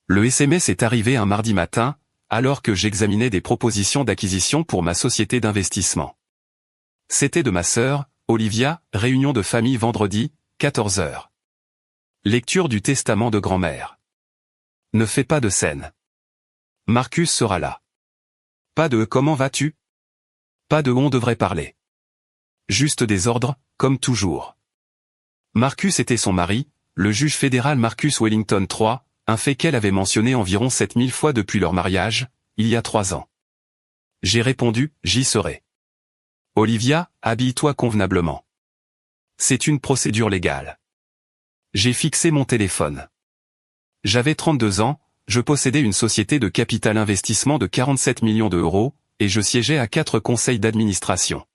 Le SMS est arrivé un mardi matin, alors que j'examinais des propositions d'acquisition pour ma société d'investissement. C'était de ma sœur, Olivia, réunion de famille vendredi, 14 h. Lecture du testament de grand-mère. Ne fais pas de scène. Marcus sera là. Pas de « comment vas-tu » Pas de « on devrait parler ». Juste des ordres, comme toujours. Marcus était son mari, le juge fédéral Marcus Wellington III, un fait qu'elle avait mentionné environ 7000 fois depuis leur mariage, il y a 3 ans. J'ai répondu, j'y serai. Olivia, habille-toi convenablement. C'est une procédure légale. J'ai fixé mon téléphone. J'avais 32 ans, je possédais une société de capital investissement de 47 millions d'euros, et je siégeais à 4 conseils d'administration.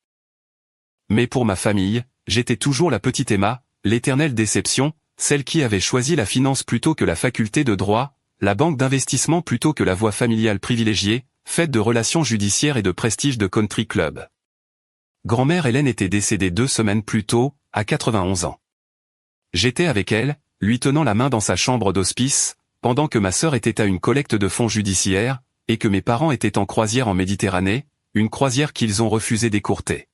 Mais pour ma famille, j'étais toujours la petite Emma, l'éternelle déception, celle qui avait choisi la finance plutôt que la faculté de droit, la banque d'investissement plutôt que la voie familiale privilégiée, faite de relations judiciaires et de prestige de country club. Grand-mère Hélène était décédée 2 semaines plus tôt, à 91 ans. J'étais avec elle, lui tenant la main dans sa chambre d'hospice, pendant que ma sœur était à une collecte de fonds judiciaires, et que mes parents étaient en croisière en Méditerranée, une croisière qu'ils ont refusé d'écourter.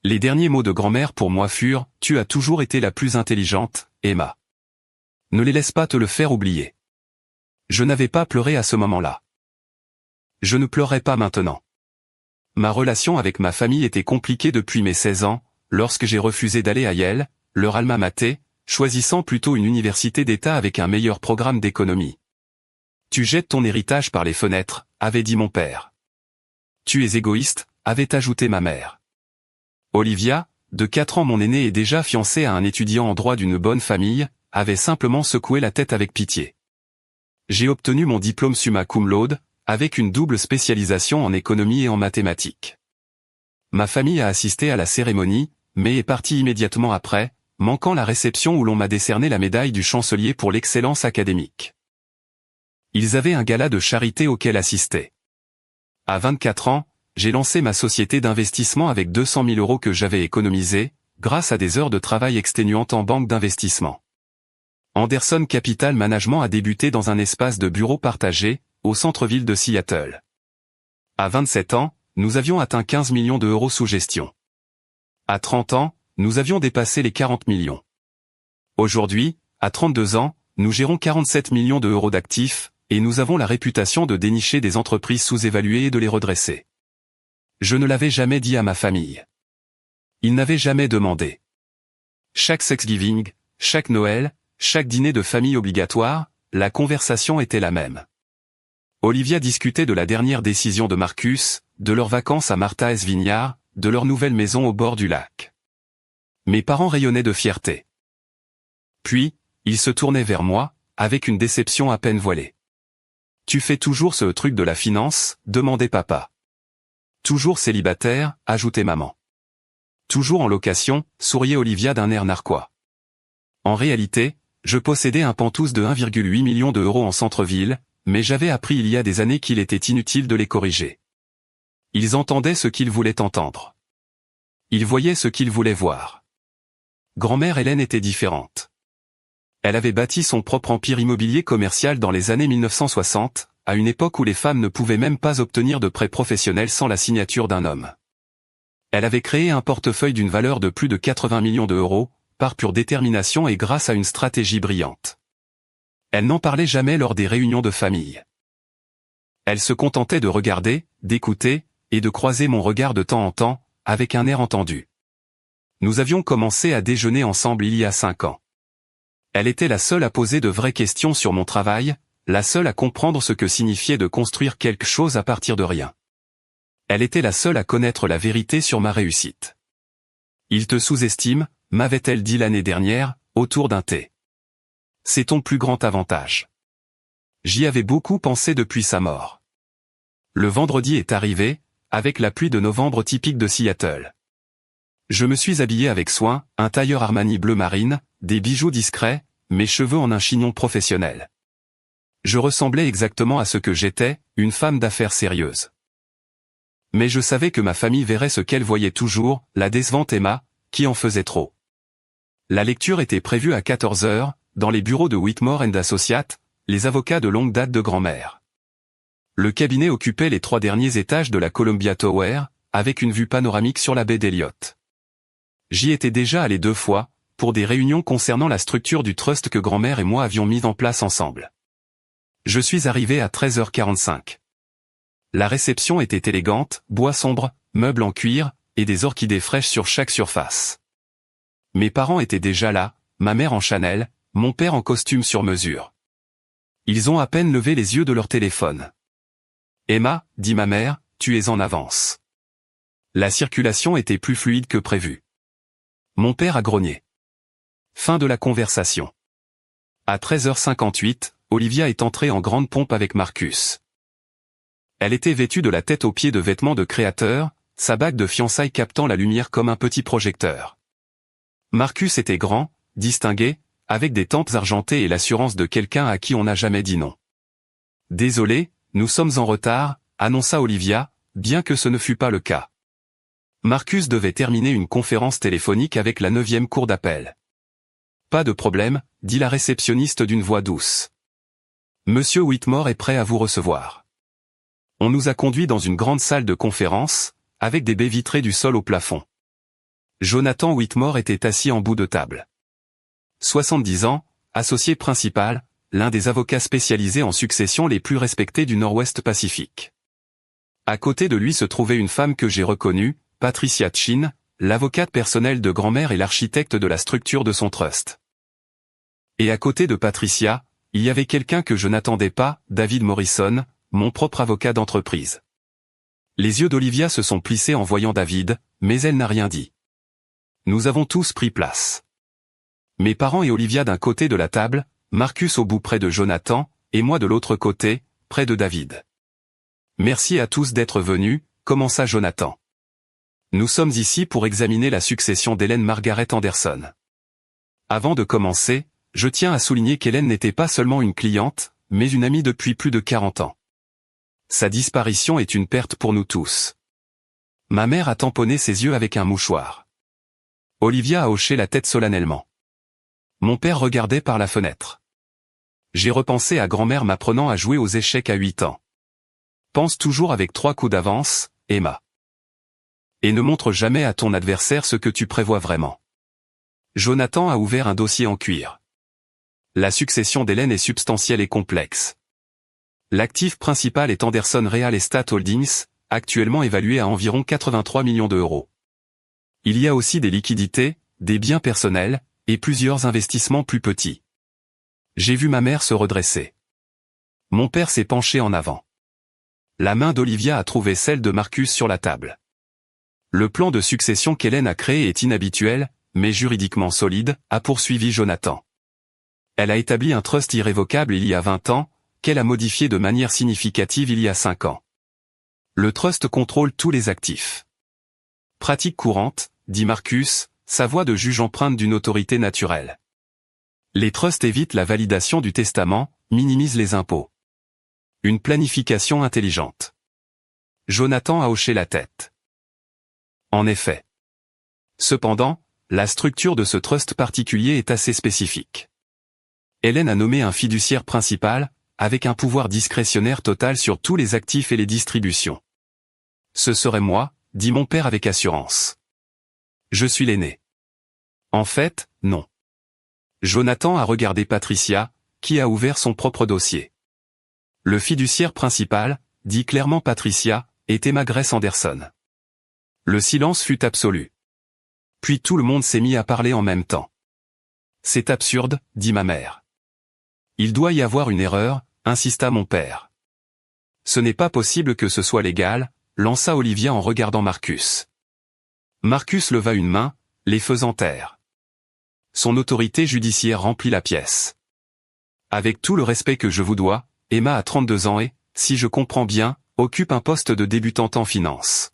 Les derniers mots de grand-mère pour moi furent « Tu as toujours été la plus intelligente, Emma. Ne les laisse pas te le faire oublier. » Je n'avais pas pleuré à ce moment-là. Je ne pleurerai pas maintenant. Ma relation avec ma famille était compliquée depuis mes 16 ans, lorsque j'ai refusé d'aller à Yale, leur alma mater, choisissant plutôt une université d'État avec un meilleur programme d'économie. « Tu jettes ton héritage par les fenêtres », avait dit mon père. « Tu es égoïste », avait ajouté ma mère. Olivia, de 4 ans mon aînée et déjà fiancée à un étudiant en droit d'une bonne famille, avait simplement secoué la tête avec pitié. J'ai obtenu mon diplôme summa cum laude, avec une double spécialisation en économie et en mathématiques. Ma famille a assisté à la cérémonie, mais est partie immédiatement après, manquant la réception où l'on m'a décerné la médaille du chancelier pour l'excellence académique. Ils avaient un gala de charité auquel assister. À 24 ans, j'ai lancé ma société d'investissement avec 200 000 € que j'avais économisés, grâce à des heures de travail exténuantes en banque d'investissement. Anderson Capital Management a débuté dans un espace de bureaux partagés, au centre-ville de Seattle. À 27 ans, nous avions atteint 15 millions d'euros sous gestion. À 30 ans, nous avions dépassé les 40 millions. Aujourd'hui, à 32 ans, nous gérons 47 millions d'euros d'actifs, et nous avons la réputation de dénicher des entreprises sous-évaluées et de les redresser. Je ne l'avais jamais dit à ma famille. Ils n'avaient jamais demandé. Chaque Thanksgiving, chaque Noël, chaque dîner de famille obligatoire, la conversation était la même. Olivia discutait de la dernière décision de Marcus, de leurs vacances à Martha's Vineyard, de leur nouvelle maison au bord du lac. Mes parents rayonnaient de fierté. Puis, ils se tournaient vers moi, avec une déception à peine voilée. « Tu fais toujours ce truc de la finance ?» demandait papa. « Toujours célibataire ?» ajoutait maman. « Toujours en location ?» souriait Olivia d'un air narquois. En réalité, je possédais un Pantouse de 1,8 million d'euros en centre-ville, mais j'avais appris il y a des années qu'il était inutile de les corriger. Ils entendaient ce qu'ils voulaient entendre. Ils voyaient ce qu'ils voulaient voir. Grand-mère Hélène était différente. Elle avait bâti son propre empire immobilier commercial dans les années 1960, à une époque où les femmes ne pouvaient même pas obtenir de prêt professionnel sans la signature d'un homme. Elle avait créé un portefeuille d'une valeur de plus de 80 millions d'euros, par pure détermination et grâce à une stratégie brillante. Elle n'en parlait jamais lors des réunions de famille. Elle se contentait de regarder, d'écouter, et de croiser mon regard de temps en temps, avec un air entendu. Nous avions commencé à déjeuner ensemble il y a 5 ans. Elle était la seule à poser de vraies questions sur mon travail, la seule à comprendre ce que signifiait de construire quelque chose à partir de rien. Elle était la seule à connaître la vérité sur ma réussite. « Il te sous-estime », m'avait-elle dit l'année dernière, autour d'un thé. C'est ton plus grand avantage. J'y avais beaucoup pensé depuis sa mort. Le vendredi est arrivé, avec la pluie de novembre typique de Seattle. Je me suis habillé avec soin, un tailleur Armani bleu marine, des bijoux discrets, mes cheveux en un chignon professionnel. Je ressemblais exactement à ce que j'étais, une femme d'affaires sérieuse. Mais je savais que ma famille verrait ce qu'elle voyait toujours, la décevante Emma, qui en faisait trop. La lecture était prévue à 14 h, dans les bureaux de Whitmore & Associates, les avocats de longue date de grand-mère. Le cabinet occupait les 3 derniers étages de la Columbia Tower, avec une vue panoramique sur la baie d'Elliott. J'y étais déjà allé 2 fois, pour des réunions concernant la structure du trust que grand-mère et moi avions mis en place ensemble. Je suis arrivé à 13h45. La réception était élégante, bois sombre, meubles en cuir, et des orchidées fraîches sur chaque surface. Mes parents étaient déjà là, ma mère en Chanel, mon père en costume sur mesure. Ils ont à peine levé les yeux de leur téléphone. « Emma, dit ma mère, tu es en avance. » La circulation était plus fluide que prévu. Mon père a grogné. Fin de la conversation. À 13h58, Olivia est entrée en grande pompe avec Marcus. Elle était vêtue de la tête aux pieds de vêtements de créateur, sa bague de fiançailles captant la lumière comme un petit projecteur. Marcus était grand, distingué, avec des tempes argentées et l'assurance de quelqu'un à qui on n'a jamais dit non. « Désolé, nous sommes en retard », annonça Olivia, bien que ce ne fût pas le cas. Marcus devait terminer une conférence téléphonique avec la 9e cour d'appel. « Pas de problème », dit la réceptionniste d'une voix douce. « Monsieur Whitmore est prêt à vous recevoir. » On nous a conduits dans une grande salle de conférence, avec des baies vitrées du sol au plafond. Jonathan Whitmore était assis en bout de table. 70 ans, associé principal, l'un des avocats spécialisés en succession les plus respectés du Nord-Ouest Pacifique. À côté de lui se trouvait une femme que j'ai reconnue, Patricia Chin, l'avocate personnelle de grand-mère et l'architecte de la structure de son trust. Et à côté de Patricia, il y avait quelqu'un que je n'attendais pas, David Morrison, mon propre avocat d'entreprise. Les yeux d'Olivia se sont plissés en voyant David, mais elle n'a rien dit. Nous avons tous pris place. Mes parents et Olivia d'un côté de la table, Marcus au bout près de Jonathan, et moi de l'autre côté, près de David. Merci à tous d'être venus, commença Jonathan. Nous sommes ici pour examiner la succession d'Hélène Margaret Anderson. Avant de commencer, je tiens à souligner qu'Hélène n'était pas seulement une cliente, mais une amie depuis plus de 40 ans. Sa disparition est une perte pour nous tous. Ma mère a tamponné ses yeux avec un mouchoir. Olivia a hoché la tête solennellement. Mon père regardait par la fenêtre. J'ai repensé à grand-mère m'apprenant à jouer aux échecs à 8 ans. Pense toujours avec 3 coups d'avance, Emma. Et ne montre jamais à ton adversaire ce que tu prévois vraiment. Jonathan a ouvert un dossier en cuir. La succession d'Hélène est substantielle et complexe. L'actif principal est Anderson Real Estate Holdings, actuellement évalué à environ 83 millions d'euros. Il y a aussi des liquidités, des biens personnels, et plusieurs investissements plus petits. J'ai vu ma mère se redresser. Mon père s'est penché en avant. La main d'Olivia a trouvé celle de Marcus sur la table. Le plan de succession qu'Hélène a créé est inhabituel, mais juridiquement solide, a poursuivi Jonathan. Elle a établi un trust irrévocable il y a 20 ans, qu'elle a modifié de manière significative il y a 5 ans. Le trust contrôle tous les actifs. Pratique courante, dit Marcus, sa voix de juge empreinte d'une autorité naturelle. Les trusts évitent la validation du testament, minimisent les impôts. Une planification intelligente. Jonathan a hoché la tête. En effet. Cependant, la structure de ce trust particulier est assez spécifique. Hélène a nommé un fiduciaire principal, avec un pouvoir discrétionnaire total sur tous les actifs et les distributions. Ce serait moi, dit mon père avec assurance. Je suis l'aîné. En fait, non. Jonathan a regardé Patricia, qui a ouvert son propre dossier. Le fiduciaire principal, dit clairement Patricia, est Emma Grace Anderson. Le silence fut absolu. Puis tout le monde s'est mis à parler en même temps. C'est absurde, dit ma mère. Il doit y avoir une erreur, insista mon père. Ce n'est pas possible que ce soit légal, lança Olivia en regardant Marcus. Marcus leva une main, les faisant taire. Son autorité judiciaire remplit la pièce. Avec tout le respect que je vous dois, Emma a 32 ans et, si je comprends bien, occupe un poste de débutante en finance.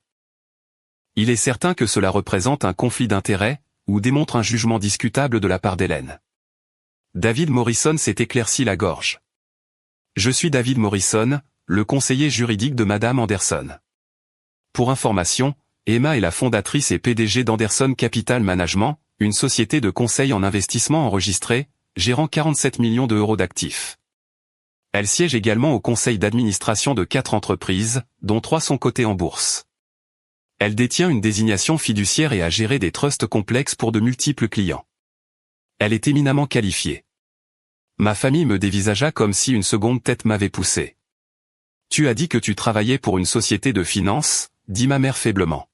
Il est certain que cela représente un conflit d'intérêts, ou démontre un jugement discutable de la part d'Hélène. David Morrison s'est éclairci la gorge. Je suis David Morrison, le conseiller juridique de Madame Anderson. Pour information, Emma est la fondatrice et PDG d'Anderson Capital Management, une société de conseil en investissement enregistrée, gérant 47 millions d'euros d'actifs. Elle siège également au conseil d'administration de 4 entreprises, dont 3 sont cotées en bourse. Elle détient une désignation fiduciaire et a géré des trusts complexes pour de multiples clients. Elle est éminemment qualifiée. Ma famille me dévisagea comme si une seconde tête m'avait poussé. Tu as dit que tu travaillais pour une société de finance, dit ma mère faiblement.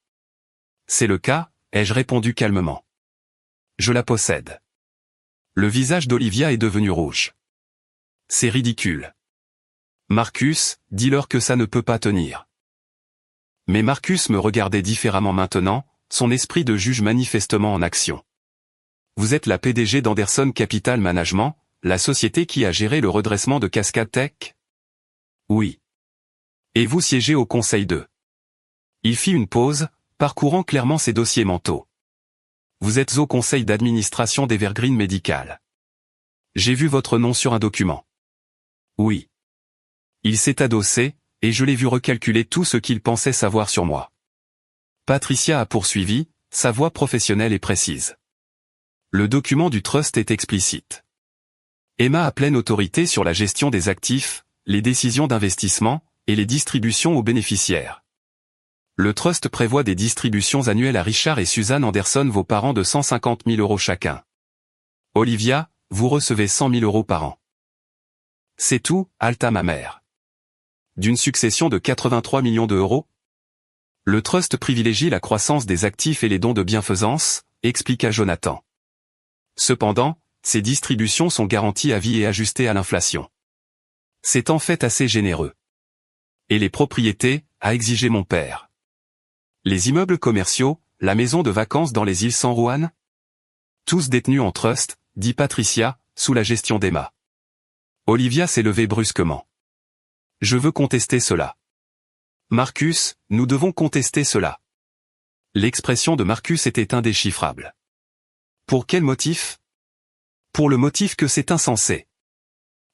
C'est le cas, ai-je répondu calmement. Je la possède. Le visage d'Olivia est devenu rouge. C'est ridicule. Marcus, dis-leur que ça ne peut pas tenir. Mais Marcus me regardait différemment maintenant, son esprit de juge manifestement en action. Vous êtes la PDG d'Anderson Capital Management, la société qui a géré le redressement de Cascade Tech? Oui. Et vous siégez au conseil de. Il fit une pause, parcourant clairement ses dossiers mentaux. Vous êtes au conseil d'administration d'Evergreen Medical. J'ai vu votre nom sur un document. Oui. Il s'est adossé, et je l'ai vu recalculer tout ce qu'il pensait savoir sur moi. Patricia a poursuivi, sa voix professionnelle et précise. Le document du trust est explicite. Emma a pleine autorité sur la gestion des actifs, les décisions d'investissement, et les distributions aux bénéficiaires. Le trust prévoit des distributions annuelles à Richard et Suzanne Anderson, vos parents, de 150 000 € chacun. Olivia, vous recevez 100 000 € par an. C'est tout, haleta ma mère. D'une succession de 83 millions d'euros? Le trust privilégie la croissance des actifs et les dons de bienfaisance, expliqua Jonathan. Cependant, ces distributions sont garanties à vie et ajustées à l'inflation. C'est en fait assez généreux. Et les propriétés, a exigé mon père. Les immeubles commerciaux, la maison de vacances dans les îles San Juan? Tous détenus en trust, dit Patricia, sous la gestion d'Emma. Olivia s'est levée brusquement. Je veux contester cela. Marcus, nous devons contester cela. L'expression de Marcus était indéchiffrable. Pour quel motif? Pour le motif que c'est insensé.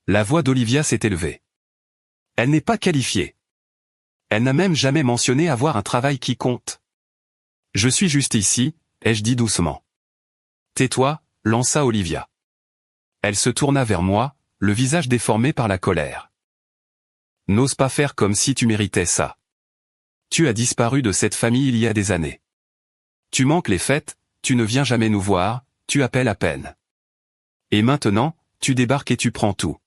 La voix d'Olivia s'est élevée. Elle n'est pas qualifiée. Elle n'a même jamais mentionné avoir un travail qui compte. Je suis juste ici, ai-je dit doucement. Tais-toi, lança Olivia. Elle se tourna vers moi, le visage déformé par la colère. N'ose pas faire comme si tu méritais ça. Tu as disparu de cette famille il y a des années. Tu manques les fêtes, tu ne viens jamais nous voir, tu appelles à peine. Et maintenant, tu débarques et tu prends tout.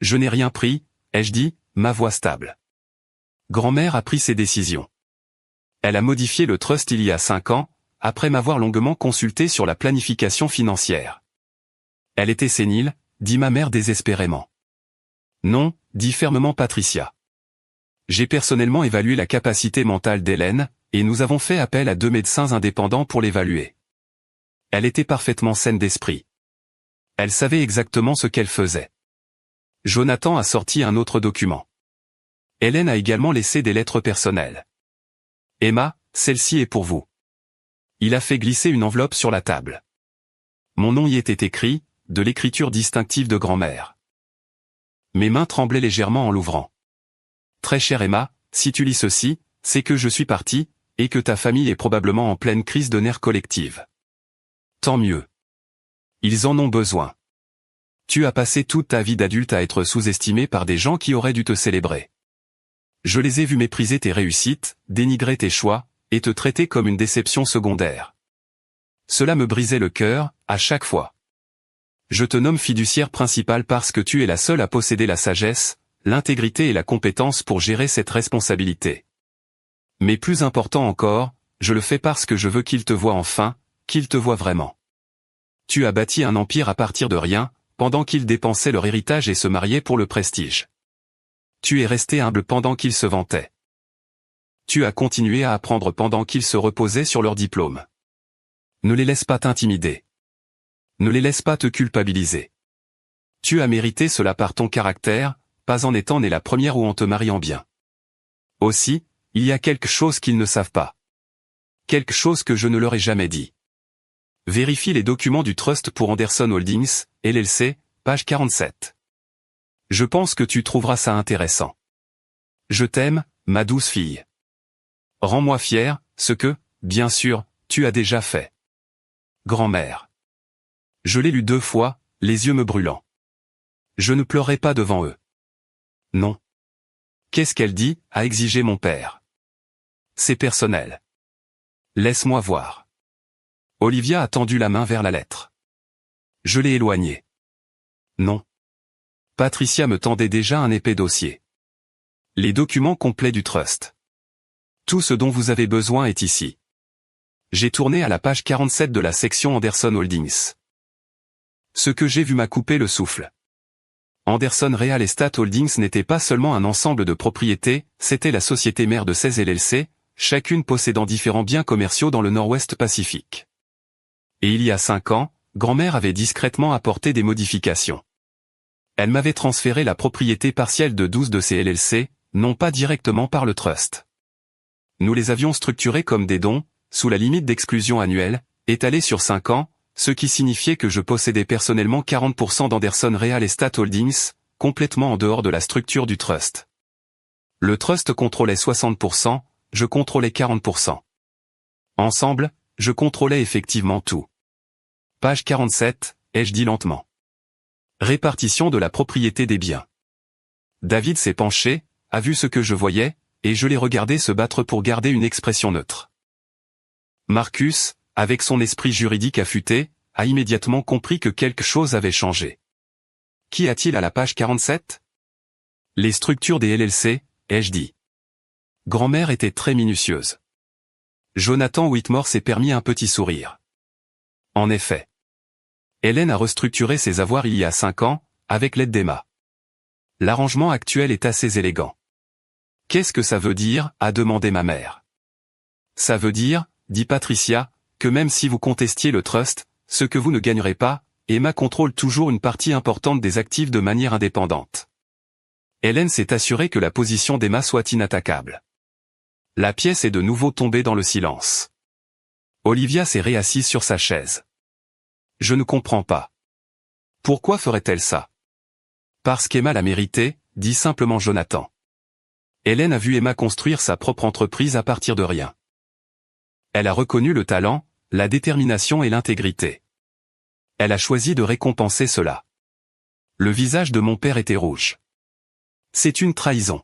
Je n'ai rien pris, ai-je dit, ma voix stable. Grand-mère a pris ses décisions. Elle a modifié le trust il y a 5 ans, après m'avoir longuement consulté sur la planification financière. Elle était sénile, dit ma mère désespérément. Non, dit fermement Patricia. J'ai personnellement évalué la capacité mentale d'Hélène, et nous avons fait appel à 2 médecins indépendants pour l'évaluer. Elle était parfaitement saine d'esprit. Elle savait exactement ce qu'elle faisait. Jonathan a sorti un autre document. Hélène a également laissé des lettres personnelles. Emma, celle-ci est pour vous. Il a fait glisser une enveloppe sur la table. Mon nom y était écrit, de l'écriture distinctive de grand-mère. Mes mains tremblaient légèrement en l'ouvrant. Très chère Emma, si tu lis ceci, c'est que je suis parti, et que ta famille est probablement en pleine crise de nerfs collective. Tant mieux. Ils en ont besoin. Tu as passé toute ta vie d'adulte à être sous-estimé par des gens qui auraient dû te célébrer. Je les ai vus mépriser tes réussites, dénigrer tes choix, et te traiter comme une déception secondaire. Cela me brisait le cœur, à chaque fois. Je te nomme fiduciaire principale parce que tu es la seule à posséder la sagesse, l'intégrité et la compétence pour gérer cette responsabilité. Mais plus important encore, je le fais parce que je veux qu'ils te voient enfin, qu'ils te voient vraiment. Tu as bâti un empire à partir de rien, pendant qu'ils dépensaient leur héritage et se mariaient pour le prestige. Tu es resté humble pendant qu'ils se vantaient. Tu as continué à apprendre pendant qu'ils se reposaient sur leur diplôme. Ne les laisse pas t'intimider. Ne les laisse pas te culpabiliser. Tu as mérité cela par ton caractère, pas en étant née la première ou en te mariant bien. Aussi, il y a quelque chose qu'ils ne savent pas. Quelque chose que je ne leur ai jamais dit. Vérifie les documents du Trust pour Anderson Holdings, LLC, page 47. Je pense que tu trouveras ça intéressant. Je t'aime, ma douce fille. Rends-moi fier, ce que, bien sûr, tu as déjà fait. Grand-mère. Je l'ai lu 2 fois, les yeux me brûlant. Je ne pleurais pas devant eux. Non. Qu'est-ce qu'elle dit, a exigé mon père. C'est personnel. Laisse-moi voir. Olivia a tendu la main vers la lettre. Je l'ai éloignée. Non. Patricia me tendait déjà un épais dossier. Les documents complets du trust. Tout ce dont vous avez besoin est ici. J'ai tourné à la page 47 de la section Anderson Holdings. Ce que j'ai vu m'a coupé le souffle. Anderson Real Estate Holdings n'était pas seulement un ensemble de propriétés, c'était la société mère de 16 LLC, chacune possédant différents biens commerciaux dans le Nord-Ouest Pacifique. Et il y a 5 ans, grand-mère avait discrètement apporté des modifications. Elle m'avait transféré la propriété partielle de 12 de ces LLC, non pas directement par le trust. Nous les avions structurés comme des dons, sous la limite d'exclusion annuelle, étalée sur 5 ans, ce qui signifiait que je possédais personnellement 40% d'Anderson Real Estate Holdings, complètement en dehors de la structure du trust. Le trust contrôlait 60%, je contrôlais 40%. Ensemble, je contrôlais effectivement tout. Page 47, ai-je dit lentement. Répartition de la propriété des biens. David s'est penché, a vu ce que je voyais, et je l'ai regardé se battre pour garder une expression neutre. Marcus, avec son esprit juridique affûté, a immédiatement compris que quelque chose avait changé. Qu'y a-t-il à la page 47 ? Les structures des LLC, ai-je dit. Grand-mère était très minutieuse. Jonathan Whitmore s'est permis un petit sourire. En effet. Hélène a restructuré ses avoirs il y a 5 ans, avec l'aide d'Emma. L'arrangement actuel est assez élégant. Qu'est-ce que ça veut dire, a demandé ma mère. Ça veut dire, dit Patricia, que même si vous contestiez le trust, ce que vous ne gagnerez pas, Emma contrôle toujours une partie importante des actifs de manière indépendante. Hélène s'est assurée que la position d'Emma soit inattaquable. La pièce est de nouveau tombée dans le silence. Olivia s'est réassise sur sa chaise. Je ne comprends pas. Pourquoi ferait-elle ça? Parce qu'Emma l'a mérité, dit simplement Jonathan. Hélène a vu Emma construire sa propre entreprise à partir de rien. Elle a reconnu le talent, la détermination et l'intégrité. Elle a choisi de récompenser cela. Le visage de mon père était rouge. C'est une trahison.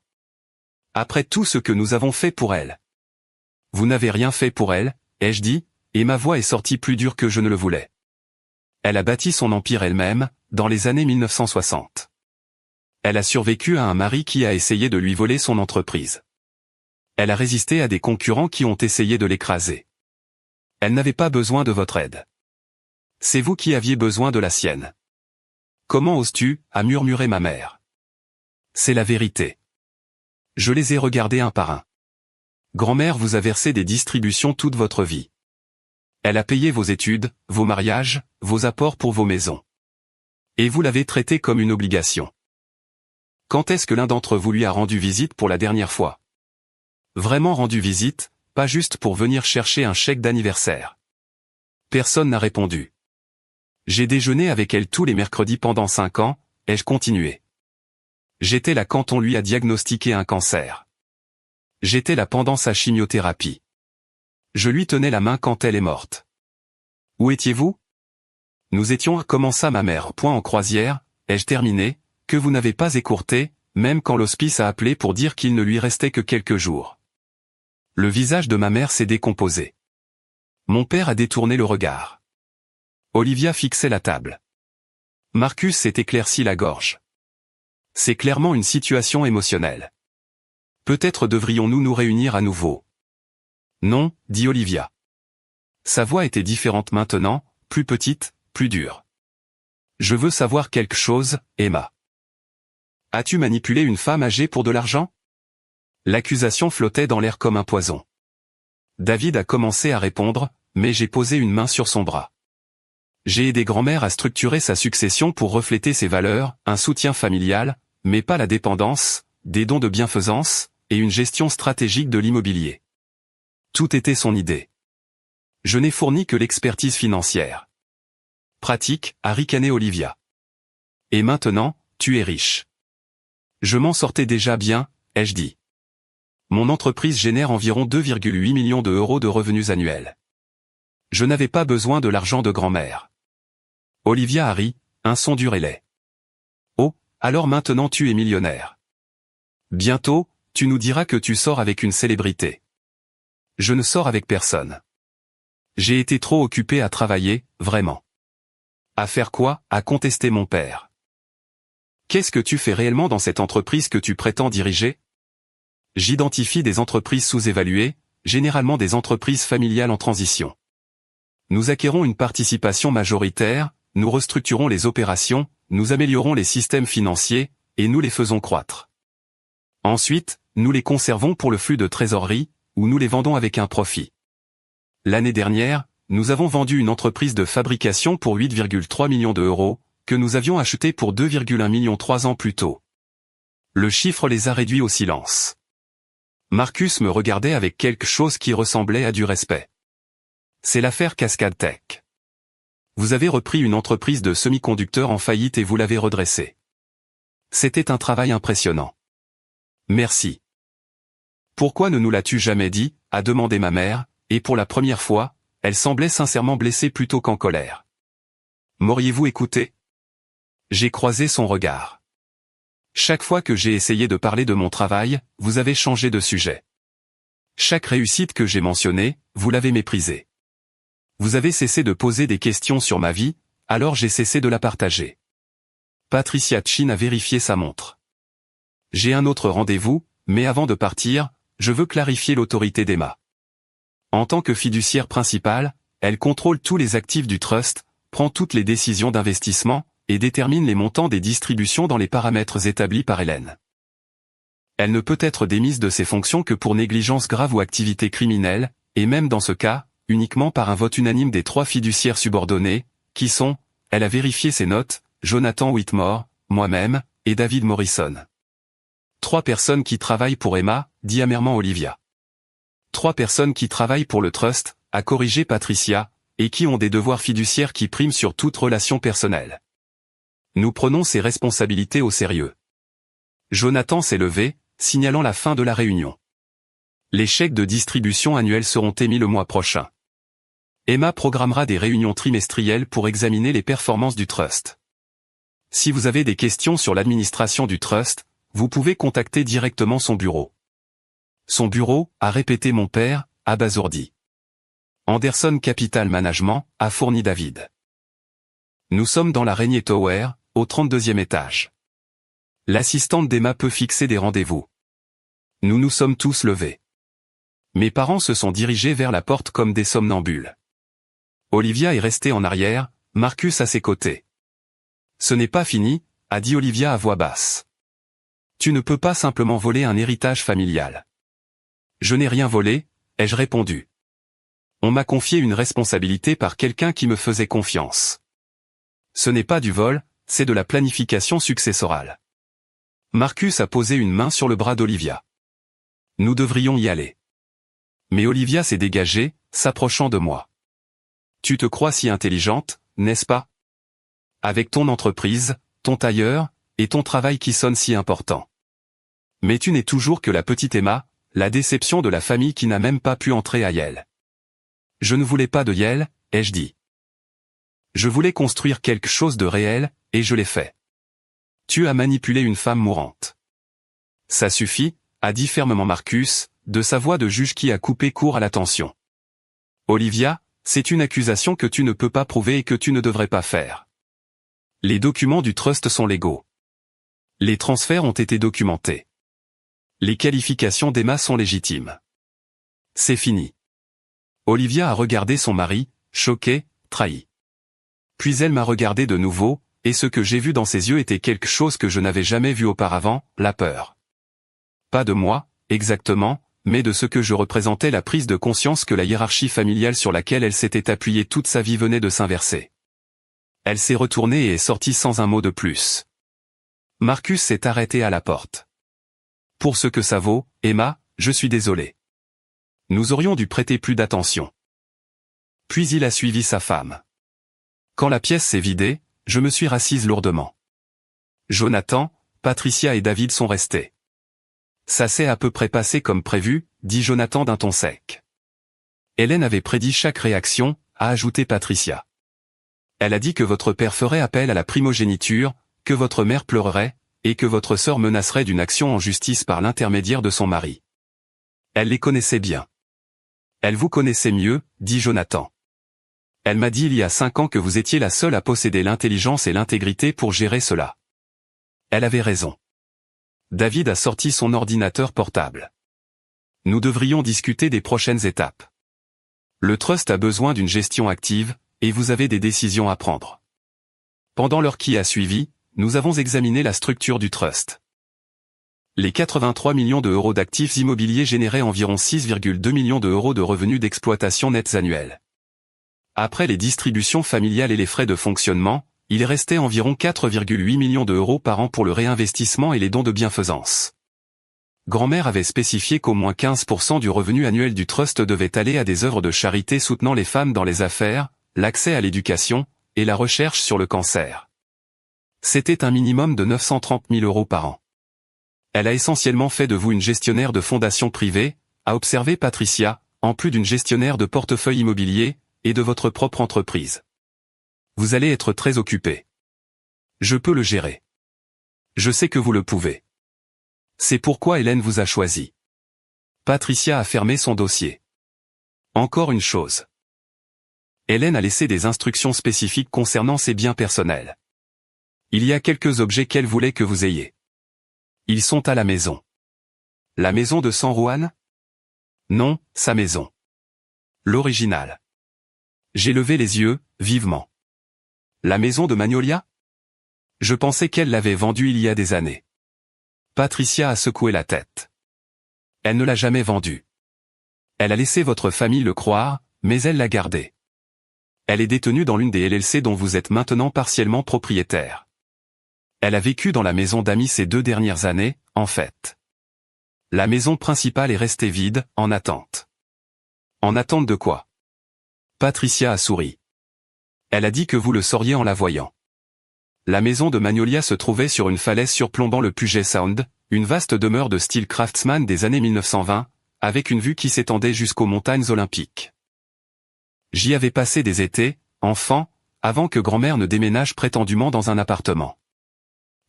Après tout ce que nous avons fait pour elle. Vous n'avez rien fait pour elle, ai-je dit, et ma voix est sortie plus dure que je ne le voulais. Elle a bâti son empire elle-même, dans les années 1960. Elle a survécu à un mari qui a essayé de lui voler son entreprise. Elle a résisté à des concurrents qui ont essayé de l'écraser. Elle n'avait pas besoin de votre aide. C'est vous qui aviez besoin de la sienne. Comment oses-tu, a murmuré ma mère. C'est la vérité. Je les ai regardés un par un. Grand-mère vous a versé des distributions toute votre vie. Elle a payé vos études, vos mariages, vos apports pour vos maisons. Et vous l'avez traité comme une obligation. Quand est-ce que l'un d'entre vous lui a rendu visite pour la dernière fois? Vraiment rendu visite, pas juste pour venir chercher un chèque d'anniversaire. Personne n'a répondu. J'ai déjeuné avec elle tous les mercredis pendant 5 ans, ai-je continué. J'étais là quand on lui a diagnostiqué un cancer. J'étais là pendant sa chimiothérapie. Je lui tenais la main quand elle est morte. Où étiez-vous? Nous étions à commença ma mère. Point en croisière, ai-je terminé, que vous n'avez pas écourté, même quand l'hospice a appelé pour dire qu'il ne lui restait que quelques jours. Le visage de ma mère s'est décomposé. Mon père a détourné le regard. Olivia fixait la table. Marcus s'est éclairci la gorge. C'est clairement une situation émotionnelle. Peut-être devrions-nous nous réunir à nouveau. Non, dit Olivia. Sa voix était différente maintenant, plus petite, plus dure. Je veux savoir quelque chose, Emma. As-tu manipulé une femme âgée pour de l'argent? L'accusation flottait dans l'air comme un poison. David a commencé à répondre, mais j'ai posé une main sur son bras. J'ai aidé grand-mère à structurer sa succession pour refléter ses valeurs, un soutien familial, mais pas la dépendance, des dons de bienfaisance, et une gestion stratégique de l'immobilier. Tout était son idée. Je n'ai fourni que l'expertise financière. Pratique, a ricané Olivia. Et maintenant, tu es riche. Je m'en sortais déjà bien, ai-je dit. Mon entreprise génère environ 2,8 millions d'euros de revenus annuels. Je n'avais pas besoin de l'argent de grand-mère. Olivia a ri, un son dur et laid. Oh, alors maintenant tu es millionnaire. Bientôt, tu nous diras que tu sors avec une célébrité. Je ne sors avec personne. J'ai été trop occupé à travailler, vraiment. À faire quoi? À contester mon père. Qu'est-ce que tu fais réellement dans cette entreprise que tu prétends diriger? J'identifie des entreprises sous-évaluées, généralement des entreprises familiales en transition. Nous acquérons une participation majoritaire, nous restructurons les opérations, nous améliorons les systèmes financiers, et nous les faisons croître. Ensuite, nous les conservons pour le flux de trésorerie, ou nous les vendons avec un profit. L'année dernière, nous avons vendu une entreprise de fabrication pour 8,3 millions d'euros, que nous avions acheté pour 2,1 millions 3 ans plus tôt. Le chiffre les a réduits au silence. Marcus me regardait avec quelque chose qui ressemblait à du respect. C'est l'affaire Cascade Tech. Vous avez repris une entreprise de semi-conducteurs en faillite et vous l'avez redressée. C'était un travail impressionnant. Merci. Pourquoi ne nous l'as-tu jamais dit, a demandé ma mère, et pour la première fois, elle semblait sincèrement blessée plutôt qu'en colère. M'auriez-vous écouté? J'ai croisé son regard. Chaque fois que j'ai essayé de parler de mon travail, vous avez changé de sujet. Chaque réussite que j'ai mentionnée, vous l'avez méprisée. Vous avez cessé de poser des questions sur ma vie, alors j'ai cessé de la partager. Patricia Chin a vérifié sa montre. J'ai un autre rendez-vous, mais avant de partir, je veux clarifier l'autorité d'Emma. En tant que fiduciaire principale, elle contrôle tous les actifs du trust, prend toutes les décisions d'investissement, et détermine les montants des distributions dans les paramètres établis par Hélène. Elle ne peut être démise de ses fonctions que pour négligence grave ou activité criminelle, et même dans ce cas, uniquement par un vote unanime des 3 fiduciaires subordonnés, qui sont, elle a vérifié ses notes, Jonathan Whitmore, moi-même, et David Morrison. 3 personnes qui travaillent pour Emma, dit amèrement Olivia. 3 personnes qui travaillent pour le trust, a corrigé Patricia, et qui ont des devoirs fiduciaires qui priment sur toute relation personnelle. Nous prenons ces responsabilités au sérieux. Jonathan s'est levé, signalant la fin de la réunion. Les chèques de distribution annuels seront émis le mois prochain. Emma programmera des réunions trimestrielles pour examiner les performances du trust. Si vous avez des questions sur l'administration du trust, vous pouvez contacter directement son bureau. Son bureau, a répété mon père, abasourdi. Anderson Capital Management, a fourni David. Nous sommes dans la Rainier Tower, au 32e étage. L'assistante d'Emma peut fixer des rendez-vous. Nous nous sommes tous levés. Mes parents se sont dirigés vers la porte comme des somnambules. Olivia est restée en arrière, Marcus à ses côtés. Ce n'est pas fini, a dit Olivia à voix basse. Tu ne peux pas simplement voler un héritage familial. Je n'ai rien volé, ai-je répondu. On m'a confié une responsabilité par quelqu'un qui me faisait confiance. Ce n'est pas du vol, c'est de la planification successorale. Marcus a posé une main sur le bras d'Olivia. Nous devrions y aller. Mais Olivia s'est dégagée, s'approchant de moi. Tu te crois si intelligente, n'est-ce pas? Avec ton entreprise, ton tailleur, et ton travail qui sonne si important. Mais tu n'es toujours que la petite Emma, la déception de la famille qui n'a même pas pu entrer à Yale. Je ne voulais pas de Yale, ai-je dit. Je voulais construire quelque chose de réel, et je l'ai fait. Tu as manipulé une femme mourante. Ça suffit, a dit fermement Marcus, de sa voix de juge qui a coupé court à la tension. Olivia, c'est une accusation que tu ne peux pas prouver et que tu ne devrais pas faire. Les documents du trust sont légaux. Les transferts ont été documentés. Les qualifications d'Emma sont légitimes. C'est fini. Olivia a regardé son mari, choquée, trahie. Puis elle m'a regardé de nouveau, et ce que j'ai vu dans ses yeux était quelque chose que je n'avais jamais vu auparavant, la peur. Pas de moi, exactement, mais de ce que je représentais, la prise de conscience que la hiérarchie familiale sur laquelle elle s'était appuyée toute sa vie venait de s'inverser. Elle s'est retournée et est sortie sans un mot de plus. Marcus s'est arrêté à la porte. Pour ce que ça vaut, Emma, je suis désolé. Nous aurions dû prêter plus d'attention. Puis il a suivi sa femme. Quand la pièce s'est vidée, je me suis rassise lourdement. Jonathan, Patricia et David sont restés. Ça s'est à peu près passé comme prévu, dit Jonathan d'un ton sec. Hélène avait prédit chaque réaction, a ajouté Patricia. Elle a dit que votre père ferait appel à la primogéniture, que votre mère pleurerait, et que votre sœur menacerait d'une action en justice par l'intermédiaire de son mari. Elle les connaissait bien. Elle vous connaissait mieux, dit Jonathan. Elle m'a dit il y a 5 ans que vous étiez la seule à posséder l'intelligence et l'intégrité pour gérer cela. Elle avait raison. David a sorti son ordinateur portable. Nous devrions discuter des prochaines étapes. Le trust a besoin d'une gestion active, et vous avez des décisions à prendre. Pendant l'heure qui a suivi, nous avons examiné la structure du trust. Les 83 millions d'euros d'actifs immobiliers généraient environ 6,2 millions d'euros de revenus d'exploitation nets annuels. Après les distributions familiales et les frais de fonctionnement, il restait environ 4,8 millions d'euros par an pour le réinvestissement et les dons de bienfaisance. Grand-mère avait spécifié qu'au moins 15% du revenu annuel du trust devait aller à des œuvres de charité soutenant les femmes dans les affaires, l'accès à l'éducation, et la recherche sur le cancer. C'était un minimum de 930 000 euros par an. Elle a essentiellement fait de vous une gestionnaire de fondation privée, a observé Patricia, en plus d'une gestionnaire de portefeuille immobilier, et de votre propre entreprise. Vous allez être très occupé. Je peux le gérer. Je sais que vous le pouvez. C'est pourquoi Hélène vous a choisi. Patricia a fermé son dossier. Encore une chose. Hélène a laissé des instructions spécifiques concernant ses biens personnels. Il y a quelques objets qu'elle voulait que vous ayez. Ils sont à la maison. La maison de San Juan? Non, sa maison. L'original. J'ai levé les yeux, vivement. La maison de Magnolia? Je pensais qu'elle l'avait vendue il y a des années. Patricia a secoué la tête. Elle ne l'a jamais vendue. Elle a laissé votre famille le croire, mais elle l'a gardée. Elle est détenue dans l'une des LLC dont vous êtes maintenant partiellement propriétaire. Elle a vécu dans la maison d'amis ces 2 dernières années, en fait. La maison principale est restée vide, en attente. En attente de quoi? Patricia a souri. Elle a dit que vous le sauriez en la voyant. La maison de Magnolia se trouvait sur une falaise surplombant le Puget Sound, une vaste demeure de style craftsman des années 1920, avec une vue qui s'étendait jusqu'aux montagnes olympiques. J'y avais passé des étés, enfant, avant que grand-mère ne déménage prétendument dans un appartement.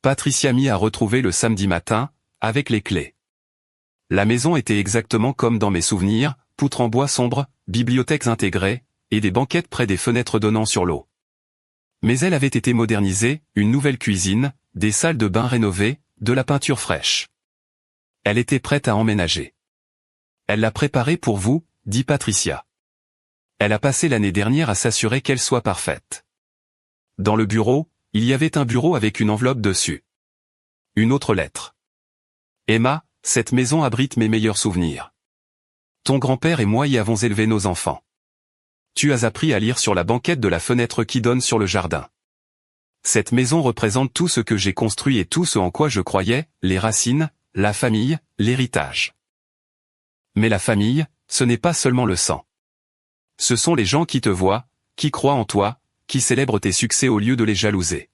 Patricia m'y a retrouvé le samedi matin, avec les clés. La maison était exactement comme dans mes souvenirs, poutres en bois sombre, bibliothèques intégrées, et des banquettes près des fenêtres donnant sur l'eau. Mais elle avait été modernisée, une nouvelle cuisine, des salles de bain rénovées, de la peinture fraîche. Elle était prête à emménager. Elle l'a préparée pour vous, dit Patricia. Elle a passé l'année dernière à s'assurer qu'elle soit parfaite. Dans le bureau, il y avait un bureau avec une enveloppe dessus. Une autre lettre. Emma, cette maison abrite mes meilleurs souvenirs. Ton grand-père et moi y avons élevé nos enfants. Tu as appris à lire sur la banquette de la fenêtre qui donne sur le jardin. Cette maison représente tout ce que j'ai construit et tout ce en quoi je croyais, les racines, la famille, l'héritage. Mais la famille, ce n'est pas seulement le sang. Ce sont les gens qui te voient, qui croient en toi, qui célèbrent tes succès au lieu de les jalouser.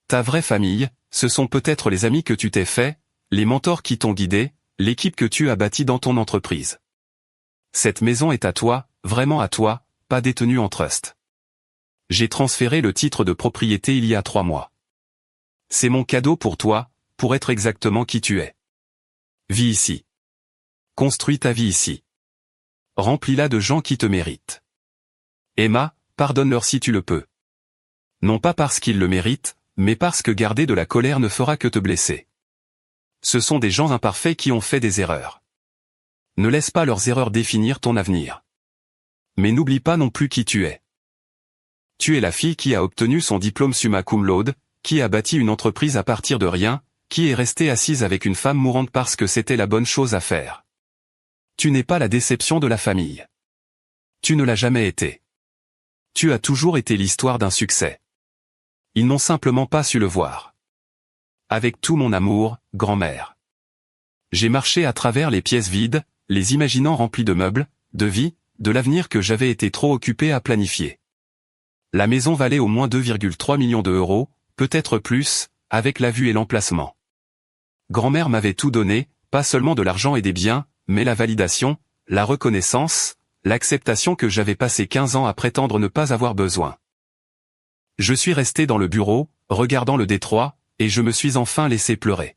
Ta vraie famille, ce sont peut-être les amis que tu t'es fait, les mentors qui t'ont guidé, l'équipe que tu as bâtie dans ton entreprise. Cette maison est à toi, vraiment à toi, pas détenue en trust. J'ai transféré le titre de propriété il y a 3 mois. C'est mon cadeau pour toi, pour être exactement qui tu es. Vis ici. Construis ta vie ici. Remplis-la de gens qui te méritent. Emma, pardonne-leur si tu le peux. Non pas parce qu'ils le méritent, mais parce que garder de la colère ne fera que te blesser. Ce sont des gens imparfaits qui ont fait des erreurs. Ne laisse pas leurs erreurs définir ton avenir. Mais n'oublie pas non plus qui tu es. Tu es la fille qui a obtenu son diplôme summa cum laude, qui a bâti une entreprise à partir de rien, qui est restée assise avec une femme mourante parce que c'était la bonne chose à faire. Tu n'es pas la déception de la famille. Tu ne l'as jamais été. Tu as toujours été l'histoire d'un succès. Ils n'ont simplement pas su le voir. Avec tout mon amour, grand-mère. J'ai marché à travers les pièces vides, les imaginant remplies de meubles, de vie, de l'avenir que j'avais été trop occupé à planifier. La maison valait au moins 2,3 millions d'euros, peut-être plus, avec la vue et l'emplacement. Grand-mère m'avait tout donné, pas seulement de l'argent et des biens, mais la validation, la reconnaissance, l'acceptation que j'avais passé 15 ans à prétendre ne pas avoir besoin. Je suis resté dans le bureau, regardant le détroit, et je me suis enfin laissé pleurer.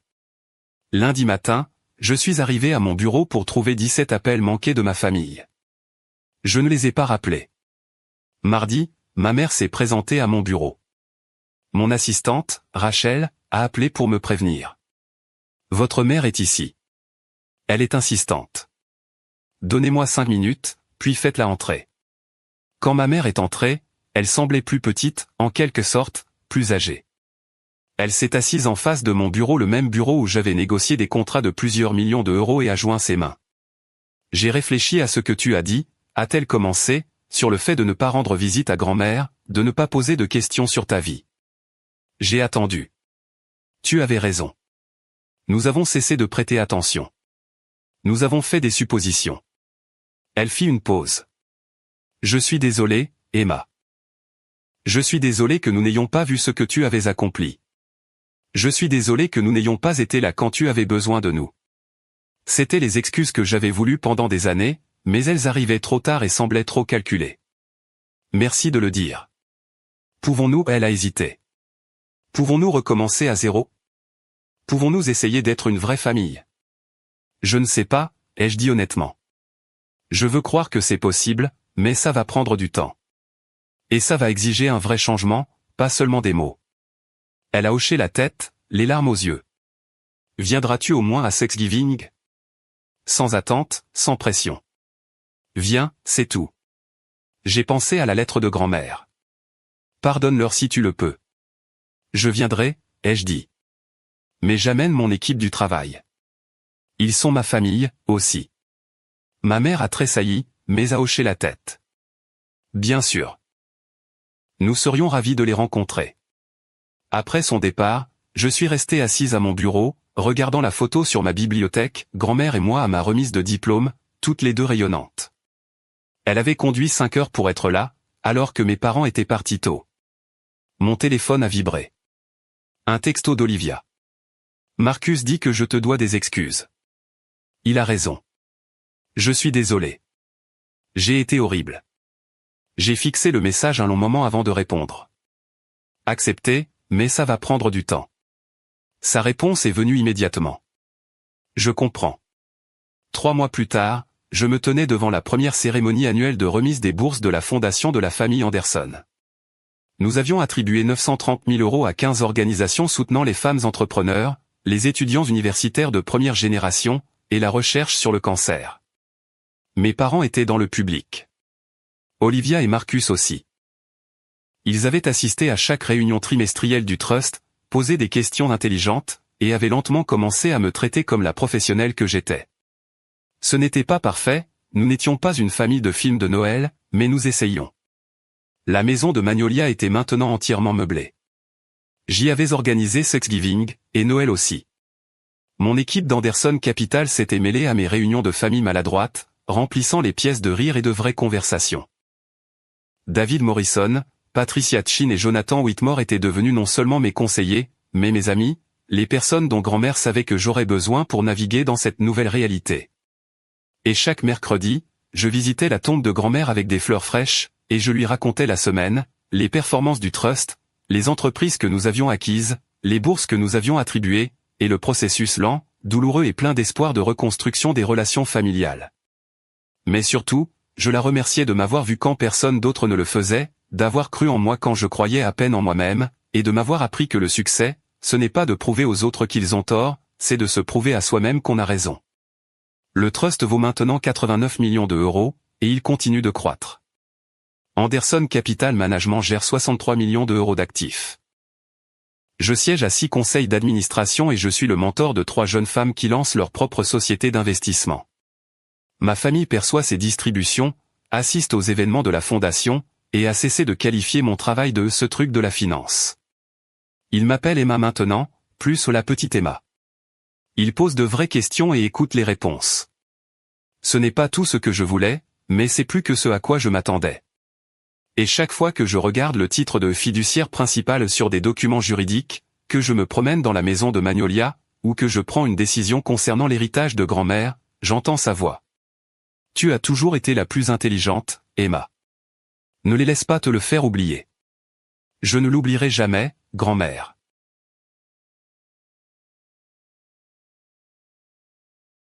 Lundi matin, je suis arrivé à mon bureau pour trouver 17 appels manqués de ma famille. Je ne les ai pas rappelés. Mardi, ma mère s'est présentée à mon bureau. Mon assistante, Rachel, a appelé pour me prévenir. Votre mère est ici. Elle est insistante. Donnez-moi 5 minutes, puis faites-la entrer. Quand ma mère est entrée, elle semblait plus petite, en quelque sorte, plus âgée. Elle s'est assise en face de mon bureau, le même bureau où j'avais négocié des contrats de plusieurs millions d'euros, et a joint ses mains. J'ai réfléchi à ce que tu as dit, a-t-elle commencé, sur le fait de ne pas rendre visite à grand-mère, de ne pas poser de questions sur ta vie. J'ai attendu. Tu avais raison. Nous avons cessé de prêter attention. Nous avons fait des suppositions. Elle fit une pause. Je suis désolé, Emma. Je suis désolé que nous n'ayons pas vu ce que tu avais accompli. Je suis désolé que nous n'ayons pas été là quand tu avais besoin de nous. C'étaient les excuses que j'avais voulues pendant des années, mais elles arrivaient trop tard et semblaient trop calculées. Merci de le dire. Pouvons-nous, elle a hésité. Pouvons-nous recommencer à zéro? Pouvons-nous essayer d'être une vraie famille? Je ne sais pas, ai-je dit honnêtement. Je veux croire que c'est possible, mais ça va prendre du temps. Et ça va exiger un vrai changement, pas seulement des mots. Elle a hoché la tête, les larmes aux yeux. Viendras-tu au moins à Thanksgiving? Sans attente, sans pression. Viens, c'est tout. J'ai pensé à la lettre de grand-mère. Pardonne-leur si tu le peux. Je viendrai, ai-je dit. Mais j'amène mon équipe du travail. Ils sont ma famille, aussi. Ma mère a tressailli, mais a hoché la tête. Bien sûr. Nous serions ravis de les rencontrer. Après son départ, je suis resté assise à mon bureau, regardant la photo sur ma bibliothèque, grand-mère et moi à ma remise de diplôme, toutes les deux rayonnantes. Elle avait conduit 5 heures pour être là, alors que mes parents étaient partis tôt. Mon téléphone a vibré. Un texto d'Olivia. Marcus dit que je te dois des excuses. Il a raison. Je suis désolé. J'ai été horrible. J'ai fixé le message un long moment avant de répondre. Accepté, mais ça va prendre du temps. Sa réponse est venue immédiatement. Je comprends. 3 mois plus tard, je me tenais devant la première cérémonie annuelle de remise des bourses de la fondation de la famille Anderson. Nous avions attribué 930 000 € à 15 organisations soutenant les femmes entrepreneurs, les étudiants universitaires de première génération, et la recherche sur le cancer. Mes parents étaient dans le public. Olivia et Marcus aussi. Ils avaient assisté à chaque réunion trimestrielle du Trust, posé des questions intelligentes, et avaient lentement commencé à me traiter comme la professionnelle que j'étais. Ce n'était pas parfait, nous n'étions pas une famille de films de Noël, mais nous essayions. La maison de Magnolia était maintenant entièrement meublée. J'y avais organisé Thanksgiving, et Noël aussi. Mon équipe d'Anderson Capital s'était mêlée à mes réunions de famille maladroites, remplissant les pièces de rire et de vraies conversations. David Morrison, Patricia Chin et Jonathan Whitmore étaient devenus non seulement mes conseillers, mais mes amis, les personnes dont grand-mère savait que j'aurais besoin pour naviguer dans cette nouvelle réalité. Et chaque mercredi, je visitais la tombe de grand-mère avec des fleurs fraîches, et je lui racontais la semaine, les performances du Trust, les entreprises que nous avions acquises, les bourses que nous avions attribuées, et le processus lent, douloureux et plein d'espoir de reconstruction des relations familiales. Mais surtout, je la remerciais de m'avoir vu quand personne d'autre ne le faisait, d'avoir cru en moi quand je croyais à peine en moi-même, et de m'avoir appris que le succès, ce n'est pas de prouver aux autres qu'ils ont tort, c'est de se prouver à soi-même qu'on a raison. Le Trust vaut maintenant 89 millions €, et il continue de croître. Anderson Capital Management gère 63 millions € d'actifs. Je siège à 6 conseils d'administration et je suis le mentor de 3 jeunes femmes qui lancent leur propre société d'investissement. Ma famille perçoit ces distributions, assiste aux événements de la fondation, et a cessé de qualifier mon travail de « ce truc de la finance ». Il m'appelle Emma maintenant, plus la petite Emma. Il pose de vraies questions et écoute les réponses. Ce n'est pas tout ce que je voulais, mais c'est plus que ce à quoi je m'attendais. Et chaque fois que je regarde le titre de fiduciaire principal sur des documents juridiques, que je me promène dans la maison de Magnolia, ou que je prends une décision concernant l'héritage de grand-mère, j'entends sa voix. Tu as toujours été la plus intelligente, Emma. Ne les laisse pas te le faire oublier. Je ne l'oublierai jamais, grand-mère.